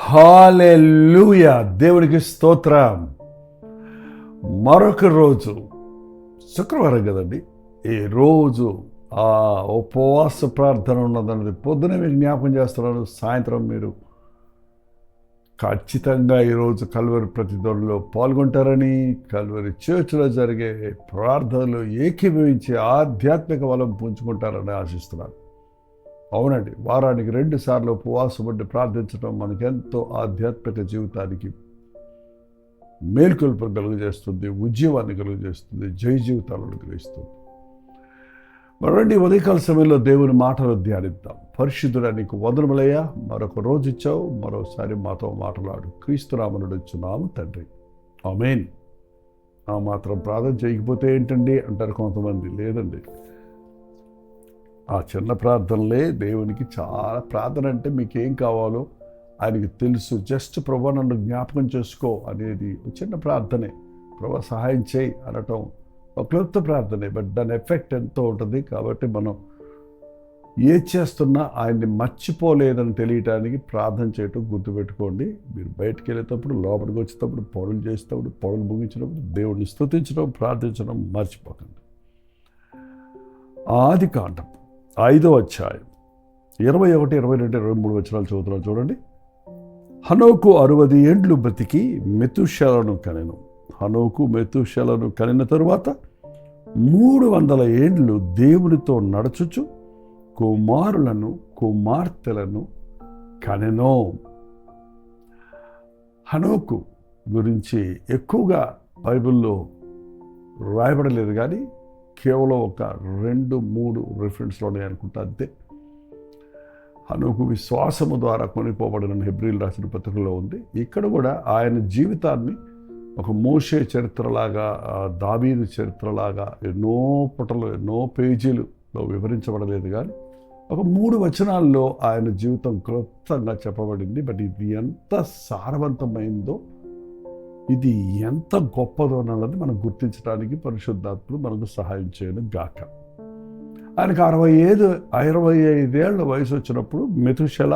హల్లెలూయా, దేవునికి స్తోత్రం. మరొక రోజు శుక్రవారం కదండి. ఈ రోజు ఆ ఉపవాస ప్రార్థన ఉన్నదన్నది పొద్దున మీకు జ్ఞాపకం చేస్తున్నాను. సాయంత్రం మీరు ఖచ్చితంగా ఈరోజు కల్వరి ప్రతిధ్వనిలో పాల్గొంటారని, కల్వరి చర్చ్లో జరిగే ప్రార్థనలు ఏకీభవించి ఆధ్యాత్మిక బలం పుంజుకుంటారని ఆశిస్తున్నాను. అవునండి, వారానికి 2 సార్లు ఉపవాసం ఉండి ప్రార్థించడం మనకెంతో ఆధ్యాత్మిక జీవితానికి మేల్కొల్పు కలుగజేస్తుంది, ఉద్యమాన్ని కలుగజేస్తుంది, జయ జీవితాలను కలిగిస్తుంది. మరండి, ఉదయకాల సమయంలో దేవుని మాటలు ధ్యానిద్దాం. పరిశుద్ధుడా, నీకు వందనములయ్యా, మరొక రోజు ఇచ్చావు, మరోసారి మాతో మాట్లాడు. క్రీస్తునామమున అడుగుచున్నాము తండ్రి, ఆమేన్. ఆ మాత్రం ప్రార్థన చేయకపోతే ఏంటండి అంటారు కొంతమంది. లేదండి, ఆ చిన్న ప్రార్థనలే దేవునికి చాలా. ప్రార్థన అంటే మీకేం కావాలో ఆయనకి తెలుసు. జస్ట్ ప్రభా నన్ను జ్ఞాపకం చేసుకో అనేది చిన్న ప్రార్థనే. ప్రభా సహాయం చేయి అనటం ఒక క్లుప్త ప్రార్థనే, బట్ దాని ఎఫెక్ట్ ఎంతో ఉంటుంది. కాబట్టి మనం ఏ చేస్తున్నా ఆయన్ని మర్చిపోలేదని తెలియటానికి ప్రార్థన చేయటం గుర్తుపెట్టుకోండి. మీరు బయటకు వెళ్ళేటప్పుడు, లోపలికి వచ్చేటప్పుడు, పనులు చేసేటప్పుడు, పనులు ముగించినప్పుడు దేవుడిని స్తుతించడం, ప్రార్థించడం మర్చిపోకండి. ఆదికాండం 5వ అధ్యాయం 21, 22, 23 వచనాలు చదువుతున్నాను చూడండి. హనోకు 60 ఏండ్లు బ్రతికి మెతూషెలను కనెను. హనోకు మెతూషెలను కనిన తరువాత 300 ఏండ్లు దేవునితో నడుచుచు కుమారులను కుమార్తెలను కనెను. హనోకు గురించి ఎక్కువగా బైబిల్లో రాయబడలేదు, కానీ కేవలం ఒక 2-3 రిఫరెన్స్లోనే అనుకుంటా, అంతే. హనోకు విశ్వాసము ద్వారా కొనిపోబడిన హెబ్రీలు రాసిన పత్రికలో ఉంది. ఇక్కడ కూడా ఆయన జీవితాన్ని ఒక మోషే చరిత్రలాగా, దావీదు చరిత్రలాగా ఎన్నో పుటలు, ఎన్నో పేజీలలో వివరించబడలేదు, కానీ ఒక 3 వచనాల్లో ఆయన జీవితం క్లుప్తంగా చెప్పబడింది. బట్ ఇది ఎంత సారవంతమైందో, ఇది ఎంత గొప్పదో అన్నది మనం గుర్తించడానికి పరిశుద్ధాత్ముడు మనకు సహాయం చేయను గాక. ఆయనకు 65 ఏళ్ల వయసు వచ్చినప్పుడు మెతుషెల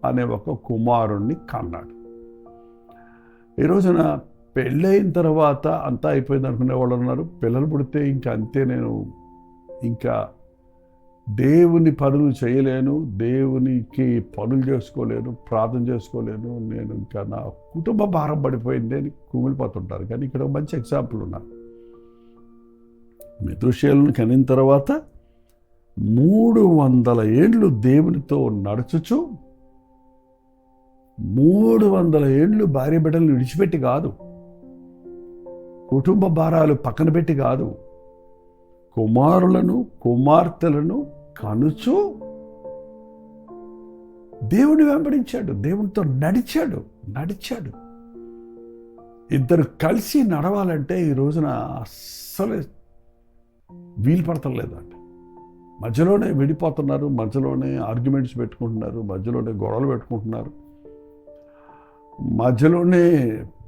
అనే ఒక కుమారుణ్ణి కన్నాడు. ఈ రోజున పెళ్ళైన తర్వాత అంతా అయిపోయింది అనుకునే వాళ్ళు ఉన్నారు. పిల్లలు పుడితే ఇంకా అంతే, నేను ఇంకా దేవుని పనులు చేయలేను, దేవునికి పనులు చేసుకోలేను, ప్రార్థన చేసుకోలేను, నేను ఇంకా నా కుటుంబ భారం పడిపోయింది అని కుమిలిపోతుంటారు. కానీ ఇక్కడ ఒక మంచి ఎగ్జాంపుల్ ఉన్నారు. మెతూషెలను కనిన తర్వాత 300 ఏండ్లు దేవునితో నడుచుచు, 300 ఏండ్లు భార్య బిడ్డలను విడిచిపెట్టి కాదు, కుటుంబ భారాలు పక్కన పెట్టి కాదు, కుమారులను కుమార్తెలను కనుచు దేవుని వెంబడించాడు, దేవునితో నడిచాడు. ఇద్దరు కలిసి నడవాలంటే ఈ రోజున అస్సలు వీలు పడతలేదండి. మధ్యలోనే విడిపోతున్నారు, మధ్యలోనే ఆర్గ్యుమెంట్స్ పెట్టుకుంటున్నారు, మధ్యలోనే గొడవలు పెట్టుకుంటున్నారు, మధ్యలోనే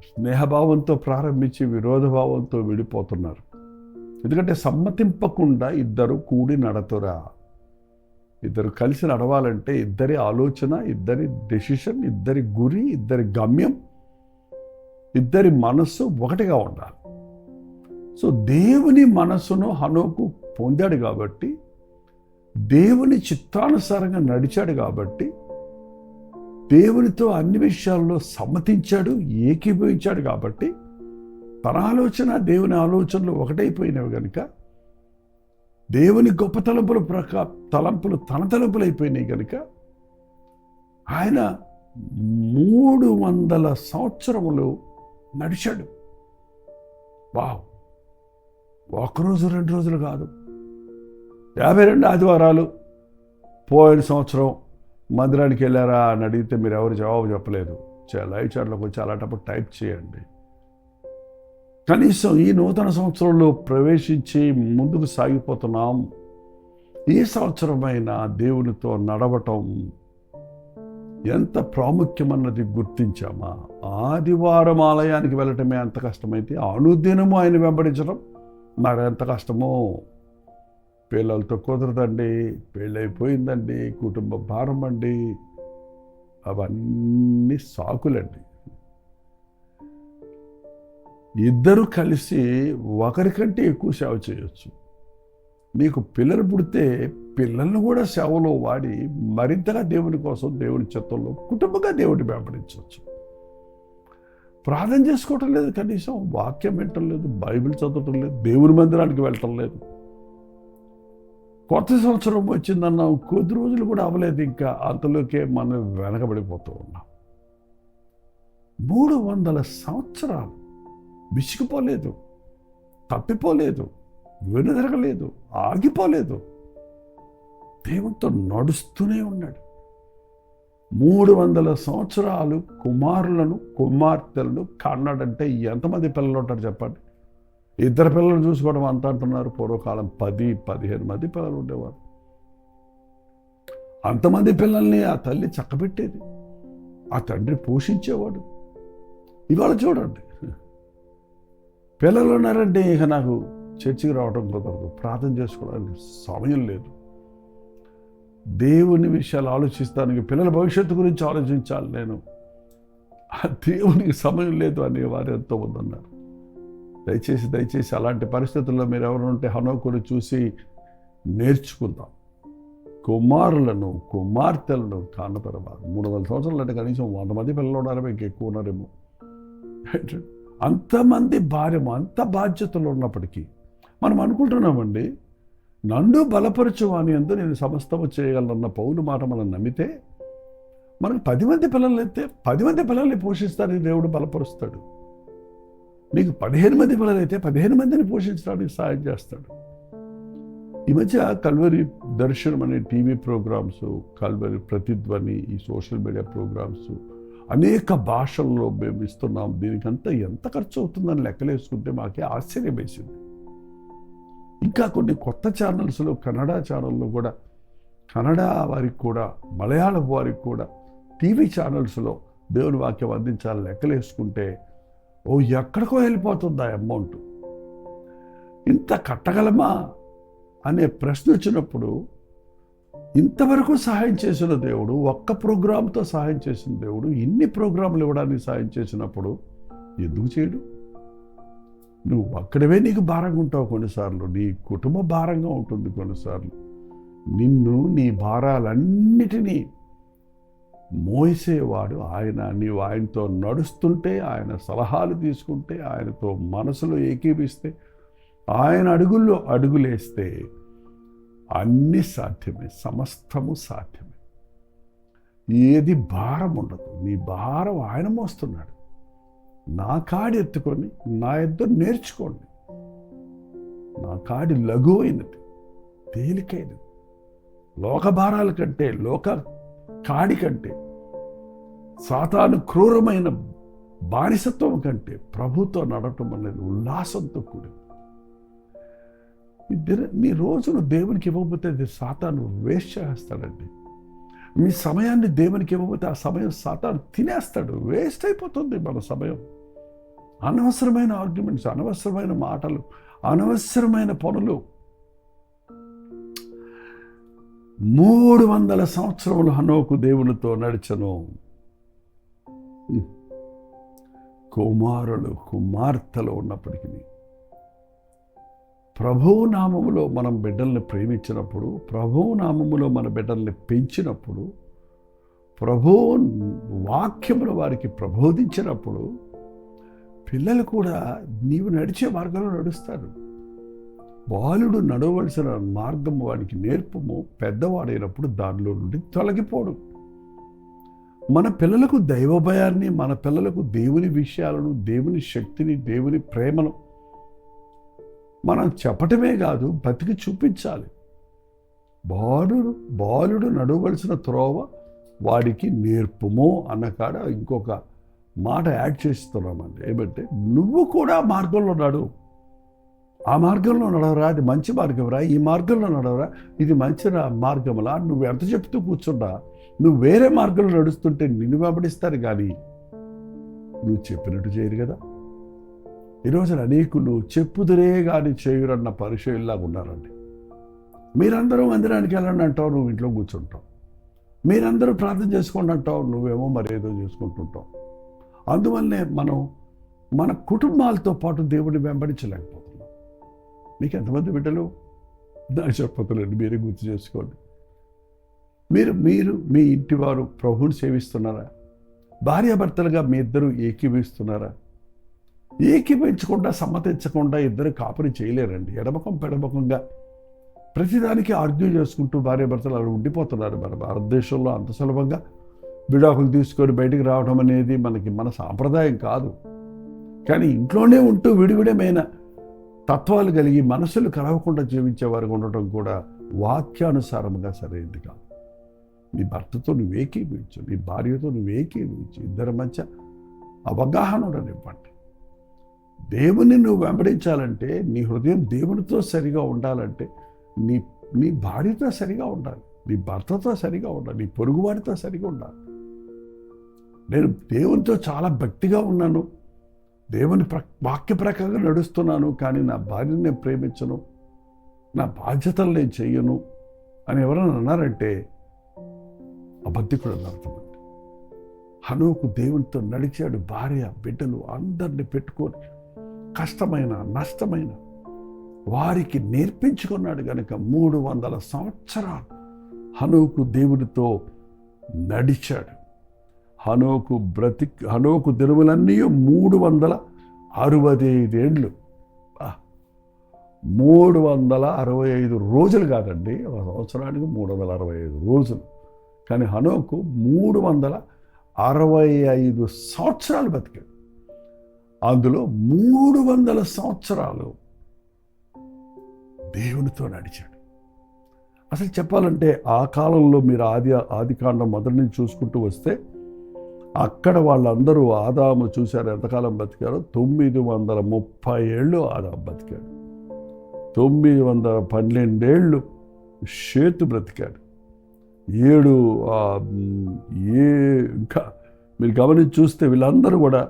స్నేహభావంతో ప్రారంభించి విరోధభావంతో విడిపోతున్నారు. ఎందుకంటే సమ్మతింపకుండా ఇద్దరు కూడి నడతురా. ఇద్దరు కలిసి నడవాలంటే ఇద్దరి ఆలోచన, ఇద్దరి డెసిషన్, ఇద్దరి గురి, ఇద్దరి గమ్యం, ఇద్దరి మనస్సు ఒకటిగా ఉండాలి. సో దేవుని మనస్సును హనోకు పొందాడు కాబట్టి, దేవుని చిత్తానుసారంగా నడిచాడు కాబట్టి, దేవునితో అన్ని విషయాల్లో సమ్మతించాడు, ఏకీభవించాడు కాబట్టి, తన ఆలోచన దేవుని ఆలోచనలు ఒకటైపోయినవి కనుక దేవుని గొప్ప తలంపులు తన తలంపులు అయిపోయినాయి కనుక ఆయన 300 సంవత్సరములు నడిచాడు. వావ్! ఒకరోజు 2 రోజులు కాదు, 52 ఆదివారాలు. పోయిన సంవత్సరం మందిరానికి వెళ్ళారా అని అడిగితే మీరు ఎవరు జవాబు చెప్పలేదు. లైవ్ చాట్లోకి వచ్చి అలాంటప్పుడు టైప్ చేయండి. కనీసం ఈ నూతన సంవత్సరంలో ప్రవేశించి ముందుకు సాగిపోతున్నాం. ఈ సంవత్సరమైన దేవునితో నడవటం ఎంత ప్రాముఖ్యమన్నది గుర్తించామా? ఆదివారం ఆలయానికి వెళ్ళటమే అంత కష్టమైతే అనుదినము ఆయన వెంబడించడం మరెంత కష్టమో. పిల్లలతో కుదరదండి, పెళ్ళైపోయిందండి, కుటుంబ భారం అండి, అవన్నీ సాకులండి. ఇద్దరు కలిసి ఒకరికంటే ఎక్కువ సేవ చేయొచ్చు. మీకు పిల్లలు పుడితే పిల్లలను కూడా సేవలో వాడి మరింతగా దేవుని కోసం, దేవుని చిత్తంలో కుటుంబంగా దేవుడిని వెంబడించవచ్చు. ప్రార్థన చేసుకోవటం లేదు, కనీసం వాక్యం వినటం లేదు, బైబిల్ చదవటం లేదు, దేవుని మందిరానికి వెళ్ళటం లేదు. కొత్త సంవత్సరం వచ్చిందన్నాం, కొద్ది రోజులు కూడా అవ్వలేదు, ఇంకా అంతలోకే మనం వెనకబడిపోతూ ఉన్నాం. 300 సంవత్సరాలు విసిగిపోలేదు, తప్పిపోలేదు, వెనుదిరగలేదు, ఆగిపోలేదు, దేవునితో నడుస్తూనే ఉన్నాడు. 300 సంవత్సరాలు కుమారులను కుమార్తెలను కన్నాడంటే ఎంతమంది పిల్లలు ఉంటారు చెప్పండి? 2 పిల్లలు చూసుకోవడం అంత అంటున్నారు. పూర్వకాలం 10-15 మంది పిల్లలు ఉండేవారు. అంతమంది పిల్లల్ని ఆ తల్లి చక్కబెట్టేది, ఆ తండ్రి పోషించేవాడు. ఇవాళ చూడండి, పిల్లలు ఉన్నారంటే ఇక నాకు చర్చికి రావడం కుదరదు, ప్రార్థన చేసుకోవడానికి సమయం లేదు, దేవుని విషయాలు ఆలోచిస్తానికి, పిల్లల భవిష్యత్తు గురించి ఆలోచించాలి నేను, ఆ దేవునికి సమయం లేదు అనేవారు ఎంతోమంది ఉన్నారు. దయచేసి అలాంటి పరిస్థితుల్లో మీరు ఎవరు ఉంటే హనోకును చూసి నేర్చుకుందాం. కుమారులను కుమార్తెలను కానపరవారు. 300 సంవత్సరాలు అంటే కనీసం 100 మంది పిల్లలు ఉన్నారేమో, ఇంకెక్కువ ఉన్నారేమో. అంతమంది భార్యము, అంత బాధ్యతలు ఉన్నప్పటికీ మనం అనుకుంటున్నామండి, నన్ను బలపరచువాని అందు నేను సమస్తము చేయగలనన్న పౌలు మాట మనం నమ్మితే మనకు 10 మంది పిల్లలు అయితే 10 మంది పిల్లల్ని పోషిస్తానికి దేవుడు బలపరుస్తాడు. మీకు 15 మంది పిల్లలు అయితే 15 మందిని పోషించడానికి సహాయం చేస్తాడు. ఈ మధ్య కల్వరి దర్శనం అనే టీవీ ప్రోగ్రామ్స్, కల్వరి ప్రతిధ్వని, ఈ సోషల్ మీడియా ప్రోగ్రామ్స్ అనేక భాషల్లో మేము ఇస్తున్నాం. దీనికంతా ఎంత ఖర్చు అవుతుందని లెక్కలేసుకుంటే మాకే ఆశ్చర్యం వేసింది. ఇంకా కొన్ని కొత్త ఛానల్స్లో, కన్నడ ఛానల్లో కూడా, కన్నడ వారికి కూడా, మలయాళం వారికి కూడా టీవీ ఛానల్స్లో దేవుని వాక్యం అందించాలని లెక్కలేసుకుంటే ఎక్కడికో వెళ్ళిపోతుంది ఆ అమౌంట్. ఇంత కట్టగలమా అనే ప్రశ్న వచ్చినప్పుడు, ఇంతవరకు సహాయం చేసిన దేవుడు, ఒక్క ప్రోగ్రాంతో సహాయం చేసిన దేవుడు ఇన్ని ప్రోగ్రాంలు ఇవ్వడానికి సహాయం చేసినప్పుడు ఎందుకు చేయడు? నువ్వు అక్కడవే నీకు భారంగా ఉంటావు కొన్నిసార్లు, నీ కుటుంబ భారంగా ఉంటుంది కొన్నిసార్లు. నిన్ను, నీ భారాలన్నిటినీ మోసేవాడు ఆయన. నీవు ఆయనతో నడుస్తుంటే, ఆయన సలహాలు తీసుకుంటే, ఆయనతో మనసులో ఏకీపిస్తే, ఆయన అడుగుల్లో అడుగులేస్తే అన్నీ సాధ్యమే, సమస్తము సాధ్యమే. ఏది భారం ఉండదు. నీ భారం ఆయన మోస్తున్నాడు. నా కాడి ఎత్తుకొని నా ఇద్దరు నేర్చుకోండి. నా కాడి లఘువైనది, తేలికైనది. లోక భారాల కంటే, లోక కాడి కంటే, సాతాను క్రూరమైన బానిసత్వం కంటే ప్రభుతో నడవటం అనేది ఉల్లాసంతో కూడింది. మీ రోజును దేవునికి ఇవ్వకపోతే అది సాతాను వేస్ట్ చేస్తాడండి. మీ సమయాన్ని దేవునికి ఇవ్వకపోతే ఆ సమయం సాతాను తినేస్తాడు. వేస్ట్ అయిపోతుంది మన సమయం. అనవసరమైన ఆర్గ్యుమెంట్స్, అనవసరమైన మాటలు, అనవసరమైన పనులు. 300 సంవత్సరములు హనోకు దేవునితో నడిచెను. కుమారులు కుమార్తెలు ఉన్నప్పటికీ ప్రభువు నామములో మనం బిడ్డల్ని ప్రేమించినప్పుడు, ప్రభువు నామములో మన బిడ్డల్ని పెంచినప్పుడు, ప్రభువు వాక్యమును వారికి ప్రబోధించినప్పుడు పిల్లలు కూడా నీవు నడిచే మార్గంలో నడుస్తారు. బాలుడు నడవలసిన మార్గం వాడికి నేర్పము, పెద్దవాడైనప్పుడు దానిలో నుండి తొలగిపోడు. మన పిల్లలకు దైవ భయాన్ని, మన పిల్లలకు దేవుని విషయాలను, దేవుని శక్తిని, దేవుని ప్రేమను మనం చెప్పటమే కాదు, బతికి చూపించాలి. బాలుడు నడవలసిన త్రోవ వాడికి నేర్పుము అన్న కాడ ఇంకొక మాట యాడ్ చేస్తున్నామండి. ఏమంటే నువ్వు కూడా మార్గంలో నడు. ఆ మార్గంలో నడవరా, అది మంచి మార్గంరా, ఈ మార్గంలో నడవరా, ఇది మంచి మార్గంలా నువ్వు ఎంత చెప్తూ కూర్చున్నా, నువ్వు వేరే మార్గంలో నడుస్తుంటే నిన్ను వెంబడిస్తారు కానీ నువ్వు చెప్పినట్టు చేయరు కదా. ఈరోజు అనేకులు చెప్పుదురే కానీ చేయురన్న పరిచయంలాగా ఉన్నారండి. మీరందరూ మందిరానికి వెళ్ళండి అంటావు, నువ్వు ఇంట్లో కూర్చుంటావు. మీరందరూ ప్రార్థన చేసుకోండి అంటావు, నువ్వేమో మరేదో చేసుకుంటుంటావు. అందువల్లనే మనం మన కుటుంబాలతో పాటు దేవుడిని వెంబడించలేకపోతున్నాం. మీకు ఎంతమంది బిడ్డలు? నాకు చెప్పలేండి, మీరే గుర్తు చేసుకోండి. మీరు మీ ఇంటి వారు ప్రభువుని సేవిస్తున్నారా? భార్యాభర్తలుగా మీ ఇద్దరు ఏకీభవిస్తున్నారా? ఏకీభవించకుండా సమ్మతించకుండా ఇద్దరు కాపురి చేయలేరండి. ఎడమకం పెడమకంగా ప్రతిదానికి ఆర్గ్యూ చేసుకుంటూ భార్యాభర్తలు అలా ఉండిపోతున్నారు. మన భారతదేశంలో అంత సులభంగా విడాకులు తీసుకొని బయటికి రావడం అనేది మన సాంప్రదాయం కాదు. కానీ ఇంట్లోనే ఉంటూ విడివిడమైన తత్వాలు కలిగి మనసులు కలవకుండా జీవించేవారు ఉండటం కూడా వాక్యానుసారంగా సరైనది కాదు. నీ భర్తతో నువ్వు ఏకీభవించు, నీ భార్యతో నువ్వు ఏకీభవించు, ఇద్దరి మధ్య అవగాహన ఉండనివ్వండి. దేవుని నువ్వు వెంబడించాలంటే, నీ హృదయం దేవునితో సరిగా ఉండాలంటే నీ భార్యతో సరిగా ఉండాలి, నీ భర్తతో సరిగా ఉండాలి, నీ పొరుగువాడితో సరిగా ఉండాలి. నేను దేవునితో చాలా భక్తిగా ఉన్నాను, దేవుని వాక్య ప్రకారంగా నడుస్తున్నాను, కానీ నా భార్యను నేను ప్రేమించను, నా బాధ్యతలు నేను చెయ్యను అని ఎవరైనా అన్నారంటే అబద్ధికుడు అని అర్థమండి. హనోకు దేవునితో నడిచాడు. భార్య బిడ్డలు అందరినీ పెట్టుకొని కష్టమైన నష్టమైన వారికి నేర్పించుకున్నాడు కనుక 300 సంవత్సరాలు హనోకు దేవునితో నడిచాడు. హనోకు దినములన్నీ 365 ఏళ్ళు. 365 రోజులు కాదండి, సంవత్సరానికి 365 రోజులు. కానీ హనోకు 365 సంవత్సరాలు బతికాడు. అందులో 300 సంవత్సరాలు దేవునితో నడిచాడు. అసలు చెప్పాలంటే ఆ కాలంలో మీరు ఆదికాండం మొదటి నుంచి చూసుకుంటూ వస్తే అక్కడ వాళ్ళందరూ ఆదాము చూశారు ఎంతకాలం బతికారో. 930 ఏళ్ళు ఆదాము బతికాడు. 912 ఏళ్ళు షేతు బ్రతికాడు. ఇంకా మీరు గమనించి చూస్తే వీళ్ళందరూ కూడా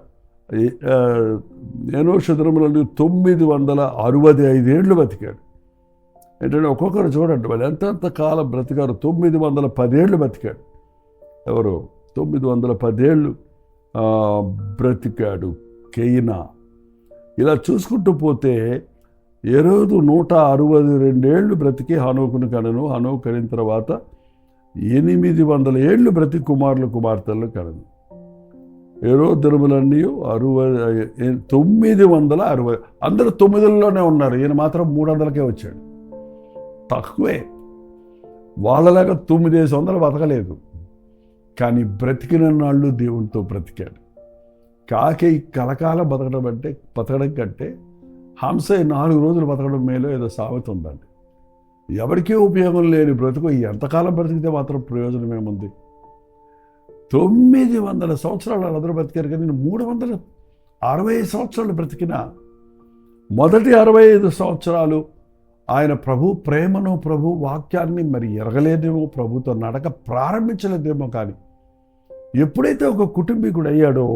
ఎనోష దినములలో 965 ఏళ్ళు బతికాడు. ఏంటంటే ఒక్కొక్కరు చూడండి వాళ్ళు ఎంతెంత కాలం బ్రతికారు. 910 ఏళ్ళు బతికాడు. ఎవరు? 910 ఏళ్ళు బ్రతికాడు కేయినా. ఇలా చూసుకుంటూ పోతే హేరోదు 162 ఏళ్ళు బ్రతికి హనోకును కనను. హనోకు కనిన తర్వాత 800 ఏళ్ళు బ్రతికి కుమార్తెలను కనను. హేరోదు దినములన్నీ 960. అందరూ 9లోనే ఉన్నారు, ఈయన మాత్రం 300కే వచ్చాడు. తక్కువే. వాళ్ళలాగా 900 బతకలేదు, కానీ బ్రతికిన నాళ్ళు దేవునితో బ్రతికాడు. కాకి కలకాలం బతకడం కంటే హంస 4 రోజులు బతకడం మేలో ఏదో సామెత ఉందండి. ఎవరికీ ఉపయోగం లేని బ్రతుకు ఎంతకాలం బ్రతికితే మాత్రం ప్రయోజనం ఏముంది? 900 సంవత్సరాలు అందరూ బ్రతికారు, కానీ నేను 360 సంవత్సరాలు బ్రతికిన మొదటి 65 సంవత్సరాలు ఆయన ప్రభు ప్రేమను, ప్రభు వాక్యాన్ని మరి ఎరగలేదేమో, ప్రభుతో నడక ప్రారంభించలేదేమో. కానీ ఎప్పుడైతే ఒక కుటుంబీకుడు అయ్యాడో,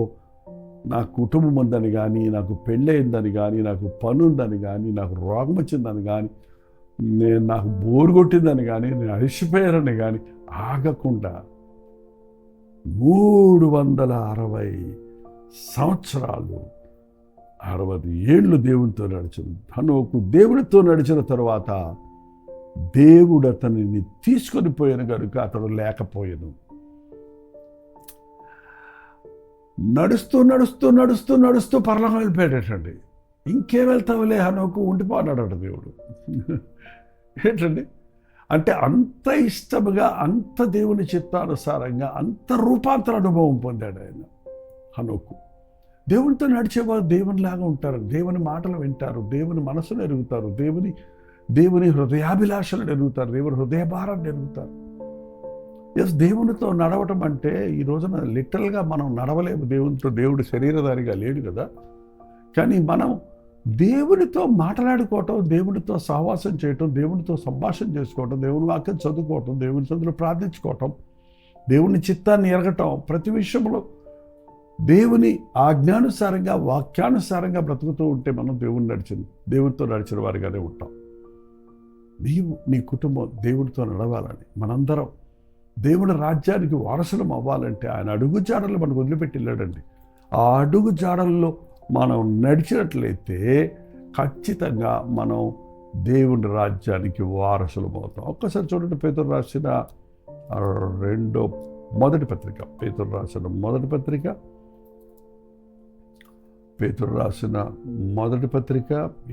నా కుటుంబం ఉందని కానీ, నాకు పెళ్ళయిందని కానీ, నాకు పని ఉందని కానీ, నాకు రోగం వచ్చిందని కానీ, నాకు బోరు కొట్టిందని కానీ, నేను అలసిపోయానని కానీ ఆగకుండా 360 సంవత్సరాలు 60 ఏళ్ళు దేవునితో నడిచింది. హనోకు దేవుడితో నడిచిన తర్వాత దేవుడు అతనిని తీసుకొని పోయాను కనుక అతడు లేకపోయాను. నడుస్తూ నడుస్తూ నడుస్తూ నడుస్తూ పరలోకం వెళ్ళిపోయాడటండి. ఇంకేం వెళ్తావులే హనోకు, ఉండిపోన్నాడట దేవుడు. ఏంటండి అంటే అంత ఇష్టముగా, అంత దేవుని చిత్తానుసారంగా, అంత రూపాంతర అనుభవం పొందాడు ఆయన హనోకు. దేవునితో నడిచేవారు దేవునిలాగా ఉంటారు, దేవుని మాటలు వింటారు, దేవుని మనసును ఎరుగుతారు, దేవుని హృదయాభిలాషలను ఎరుగుతారు, దేవుని హృదయ భారాన్ని ఎరుగుతారు. దేవునితో నడవటం అంటే ఈ రోజున లిటరల్గా మనం నడవలేము దేవునితో. దేవుడు శరీరధారిగా లేడు కదా. కానీ మనం దేవునితో మాట్లాడుకోవటం, దేవునితో సహవాసం చేయటం, దేవునితో సంభాషణ చేసుకోవటం, దేవుని వాక్యం చదువుకోవటం, దేవుని చదువులు ప్రార్థించుకోవటం, దేవుని చిత్తాన్ని ఎరగటం, ప్రతి విషయంలో దేవుని ఆజ్ఞానుసారంగా వాక్యానుసారంగా బ్రతుకుతూ ఉంటే మనం దేవునితో నడిచిన వారిగానే ఉంటాం. నీవు నీ కుటుంబం దేవుడితో నడవాలని, మనందరం దేవుడి రాజ్యానికి వారసులం అవ్వాలంటే ఆయన అడుగు జాడలు మనకు వదిలిపెట్టి వెళ్ళాడండి. ఆ అడుగు జాడల్లో మనం నడిచినట్లయితే ఖచ్చితంగా మనం దేవుని రాజ్యానికి వారసులం అవుతాం. ఒక్కసారి చూడండి, పేతురు రాసిన మొదటి పత్రిక, పేతురు రాసిన మొదటి పత్రిక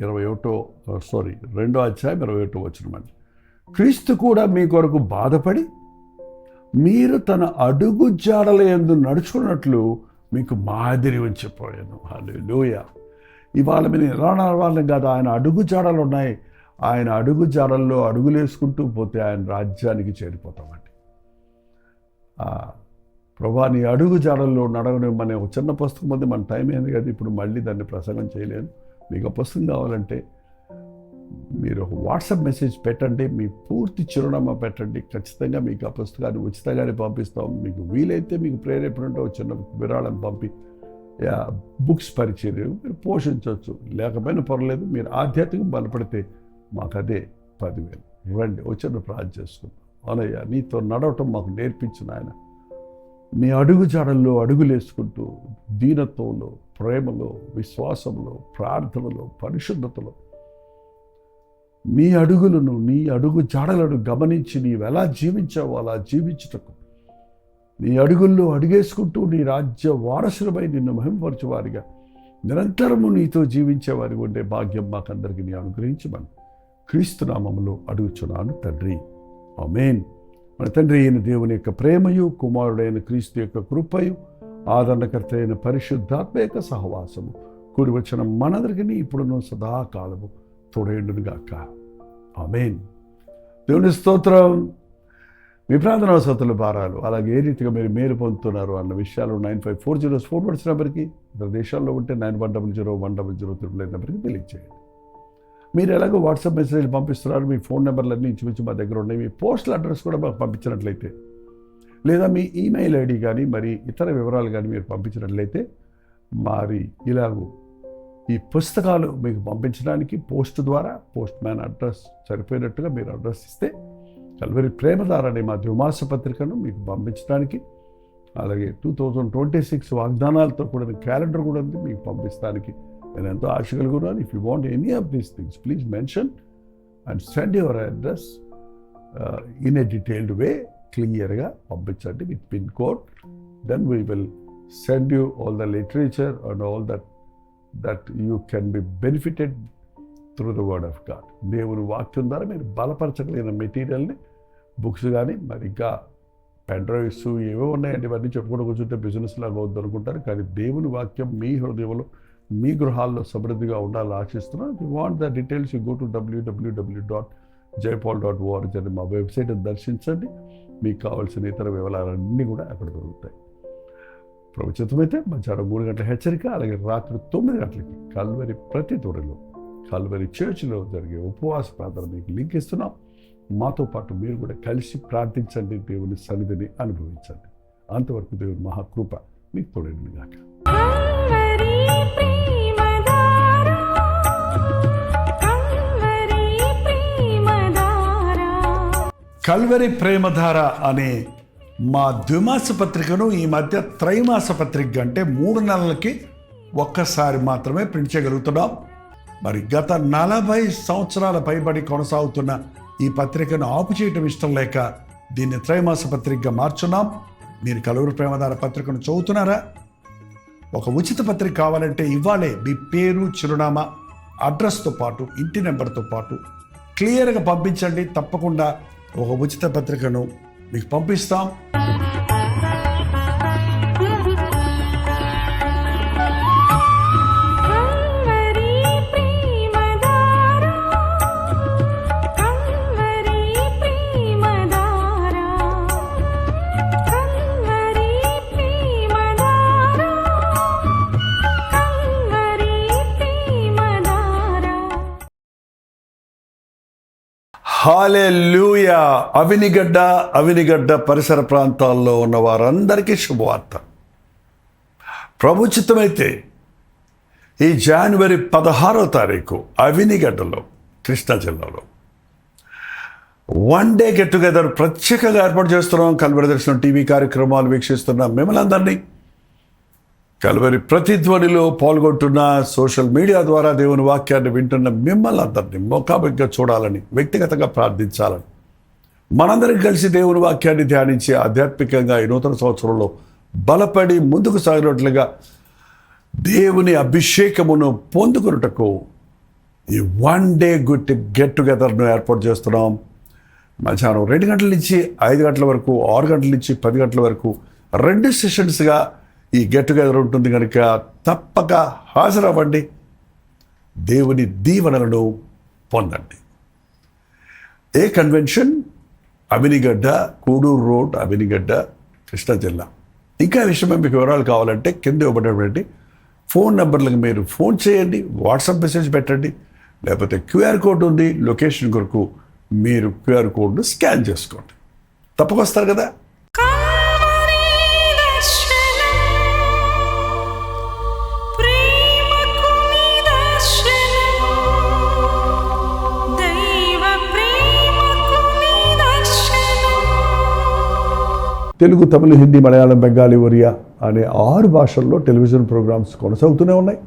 2వ అధ్యాయం 21 వచనమండి. క్రీస్తు కూడా మీ కొరకు బాధపడి మీరు తన అడుగు జాడల యందు నడుచుకున్నట్లు మీకు మాదిరి ఉంచిపోయాను. హల్లెలూయా. ఇవాళ మీరు ఎలా నడవాలని కాదు, ఆయన అడుగు జాడలు ఉన్నాయి. ఆయన అడుగు జాడల్లో అడుగులేసుకుంటూ పోతే ఆయన రాజ్యానికి చేరిపోతామండి. ప్రభా నీ అడుగు జాడల్లో నడవనివ్వమనే ఒక చిన్న పుస్తకం ఉంది. మన టైం అయింది కదా, ఇప్పుడు మళ్ళీ దాన్ని ప్రసంగం చేయలేను. మీకు ఆ పుస్తకం కావాలంటే మీరు ఒక వాట్సాప్ మెసేజ్ పెట్టండి, మీ పూర్తి చిరునామా పెట్టండి. ఖచ్చితంగా మీకు ఆ పుస్తకాన్ని ఉచితంగానే పంపిస్తాం. మీకు వీలైతే మీకు ప్రేరేపణ ఉంటే ఒక చిన్న విరాళం పంపి బుక్స్ పరిచయం మీరు పోషించవచ్చు. లేకపోయినా పర్లేదు, మీరు ఆధ్యాత్మికం బలపడితే మాకు అదే 10,000. రండి, వచ్చిన ప్రార్థన చేసుకుందాం. అవునయ్యా, నీతో నడవటం మాకు నేర్పించిన ఆయన, మీ అడుగు జాడల్లో అడుగులేసుకుంటూ దీనత్వంలో, ప్రేమలో, విశ్వాసంలో, ప్రార్థనలో, పరిశుద్ధతలో నీ అడుగు జాడలను గమనించి నీవు ఎలా జీవించావో అలా జీవించుటకు, నీ అడుగుల్లో అడుగేసుకుంటూ నీ రాజ్య వారసులపై నిన్ను మహిమపరచువారిగా నిరంతరము నీతో జీవించేవారి ఉండే భాగ్యం మాకందరికీ నీ అనుగ్రహించమని క్రీస్తు నామములో అడుగుచున్నాను తండ్రి. ఆమేన్. మన తండ్రి అయిన దేవుని యొక్క ప్రేమయు, కుమారుడైన క్రీస్తు యొక్క కృపయు, ఆదరణకర్త అయిన పరిశుద్ధాత్మ యొక్క సహవాసము కూడి వచ్చిన మనందరికీ ఇప్పుడును సదాకాలము తోడేండునుగాక. ఆమేన్. దేవుని స్తోత్రం. మీ ప్రార్థన అవసరతల భారాలు అలాగే ఏ రీతిగా మీరు మేలు పొందుతున్నారు అన్న విషయాలు 9540 నెంబర్కి, ఇతర దేశాల్లో ఉంటే 9100 నెంబర్కి తెలియజేయండి. మీరు ఎలాగో వాట్సాప్ మెసేజ్ పంపిస్తున్నారు, మీ ఫోన్ నెంబర్లన్నీ ఇంచుమించు మా దగ్గర ఉన్నాయి. మీ పోస్టల్ అడ్రస్ కూడా మాకు పంపించినట్లయితే, లేదా మీ ఈమెయిల్ ఐడి కానీ మరి ఇతర వివరాలు కానీ మీరు పంపించినట్లయితే, మరి ఇలాగూ ఈ పుస్తకాలు మీకు పంపించడానికి పోస్ట్ ద్వారా పోస్ట్ మ్యాన్ అడ్రస్ సరిపోయినట్టుగా మీరు అడ్రస్ ఇస్తే కల్వరి ప్రేమధార అనే మా ద్విమాస పత్రికను మీకు పంపించడానికి, అలాగే 2026 వాగ్దానాలతో కూడిన క్యాలెండర్ కూడా ఉంది మీకు పంపించడానికి నేను ఎంతో ఆశ కలుగున్నాను. If you want any of these things please mention and send your address in a detailed way. క్లియర్గా పంపించండి with pin code. Then we will send you all the literature and all that you can be benefited through the word of God. దేవుని వాక్యం ద్వారా మీరు బలపరచగలిగిన మెటీరియల్ని, books కానీ మరి ఇంకా పెన్ డ్రైవ్స్ ఏవో ఉన్నాయండి, ఇవన్నీ చెప్పుకుంటూ కూర్చుంటే బిజినెస్ లాగా అవుద్ది అనుకుంటారు. కానీ దేవుని వాక్యం మీ హృదయంలో, మీ గృహాల్లో సమృద్ధిగా ఉండాలని ఆశిస్తున్నాను. You want the details, you go to www.jaypaul.org అని మా వెబ్సైట్ని దర్శించండి. మీకు కావాల్సిన ఇతర వివరాలన్నీ కూడా అక్కడ దొరుకుతాయి. ప్రభుత్వమైతే మధ్యాహ్నం 3 గంటల హెచ్చరిక, అలాగే రాత్రి 9 గంటలకి కల్వరి ప్రతి తోడలో కల్వరి చర్చిలో జరిగే ఉపవాస ప్రార్థన మీకు లింక్ ఇస్తున్నాం. మాతో పాటు మీరు కూడా కలిసి ప్రార్థించండి, దేవుని సన్నిధిని అనుభవించండి. అంతవరకు దేవుని మహాకృప మీకు తోడేను గాక. కల్వరి ప్రేమధార అనే మా ద్విమాస పత్రికను ఈ మధ్య త్రైమాస పత్రిక అంటే 3 నెలలకి ఒక్కసారి మాత్రమే ప్రింట్ చేయగలుగుతున్నాం. మరి గత 40 సంవత్సరాల పైబడి కొనసాగుతున్న ఈ పత్రికను ఆపు చేయటం ఇష్టం లేక దీన్ని త్రైమాస పత్రికగా మార్చున్నాం. మీరు కల్వరి ప్రేమధార పత్రికను చదువుతున్నారా? ఒక ఉచిత పత్రిక కావాలంటే ఇవ్వాలే మీ పేరు, చిరునామా, అడ్రస్తో పాటు ఇంటి నెంబర్తో పాటు క్లియర్గా పంపించండి. తప్పకుండా ఒక ఉచిత పత్రికను మీకు పంపిస్తాం. హల్లెలూయా. అవినిగడ్డ పరిసర ప్రాంతాల్లో ఉన్న వారందరికీ శుభవార్త. ప్రభు చిత్తమైతే ఈ జనవరి 16వ తారీఖు అవినిగడ్డలో, కృష్ణా జిల్లాలో వన్ డే గెట్ టుగెదర్ ప్రత్యేకంగా ఏర్పాటు చేస్తున్నాం. కల్వరి దర్శనం టీవీ కార్యక్రమాలు వీక్షిస్తున్న మిమ్మల్ని అందరినీ, కల్వరి ప్రతిధ్వనిలో పాల్గొంటున్న, సోషల్ మీడియా ద్వారా దేవుని వాక్యాన్ని వింటున్న మిమ్మల్ని అందరినీ ముఖాముఖిగా చూడాలని, వ్యక్తిగతంగా ప్రార్థించాలని, మనందరం కలిసి దేవుని వాక్యాన్ని ధ్యానించి ఆధ్యాత్మికంగా ఈ నూతన సంవత్సరంలో బలపడి ముందుకు సాగినట్లుగా దేవుని అభిషేకమును పొందుకున్నటకు ఈ వన్ డే గెట్ టుగెదర్ను ఏర్పాటు చేస్తున్నాం. మధ్యాహ్నం 2 గంటల నుంచి 5 గంటల వరకు, 6 గంటల నుంచి 10 గంటల వరకు 2 సెషన్స్గా ఈ గెట్ టుగెదర్ ఉంటుంది కనుక తప్పక హాజరవ్వండి, దేవుని దీవెనలను పొందండి. ఏ కన్వెన్షన్? అవినిగడ్డ, కూడూరు రోడ్, అవినిగడ్డ, కృష్ణా జిల్లా. ఇంకా విషయమే మీకు వివరాలు కావాలంటే కింద ఇవ్వబడినటువంటి ఫోన్ నెంబర్లకు మీరు ఫోన్ చేయండి, వాట్సాప్ మెసేజ్ పెట్టండి, లేకపోతే క్యూఆర్ కోడ్ ఉంది, లొకేషన్ కొరకు మీరు క్యూఆర్ కోడ్ను స్కాన్ చేసుకోండి. తప్పకొస్తారు కదా. తెలుగు, తమిళ, హిందీ, మలయాళం, బెంగాలీ, ఒరియా అనే 6 భాషల్లో టెలివిజన్ ప్రోగ్రామ్స్ కొనసాగుతూనే ఉన్నాయి.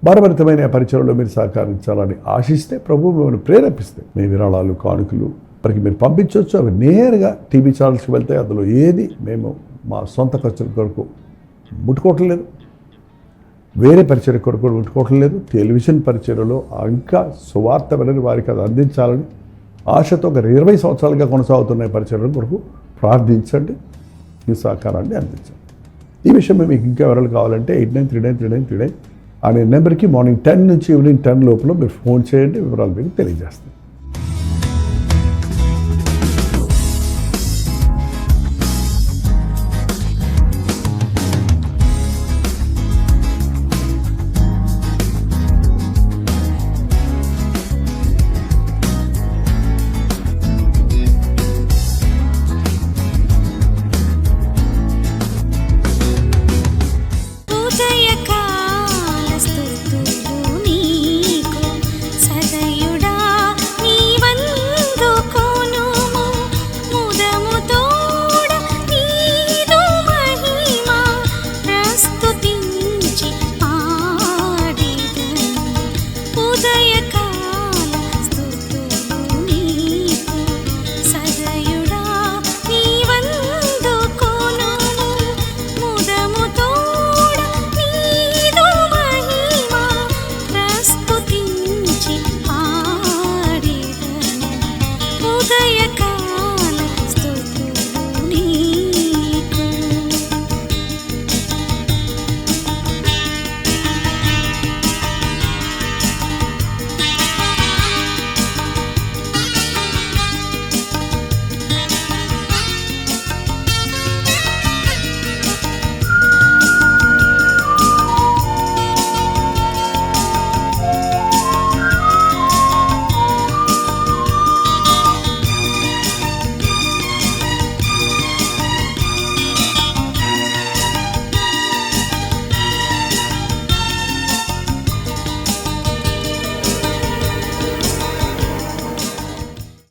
భారభరితమైన పరిచయంలో మీరు సహకరించాలని ఆశిస్తే, ప్రభు మిమ్మల్ని ప్రేరేపిస్తే మీ విరాళాలు, కానుకలు మనకి మీరు పంపించవచ్చు. అవి నేరుగా టీవీ ఛానల్స్కి వెళ్తాయి. అందులో ఏది మేము మా సొంత ఖర్చుల కొరకు ముట్టుకోవటం లేదు, వేరే పరిచయ కొరకు ముట్టుకోవటం లేదు. టెలివిజన్ పరిచయలో ఇంకా సువార్త వినని వారికి అది అందించాలని ఆశతో ఒక 20 సంవత్సరాలుగా కొనసాగుతున్న పరిచయం కొరకు ప్రార్థించండి, ఈ సహకారాన్ని అందించండి. ఈ విషయం మీకు ఇంకా వివరాలు కావాలంటే 89393939 అనే నెంబర్కి మార్నింగ్ 10 నుంచి ఈవినింగ్ 10 లోపల మీరు ఫోన్ చేయండి, వివరాలు మీకు తెలియజేస్తాం.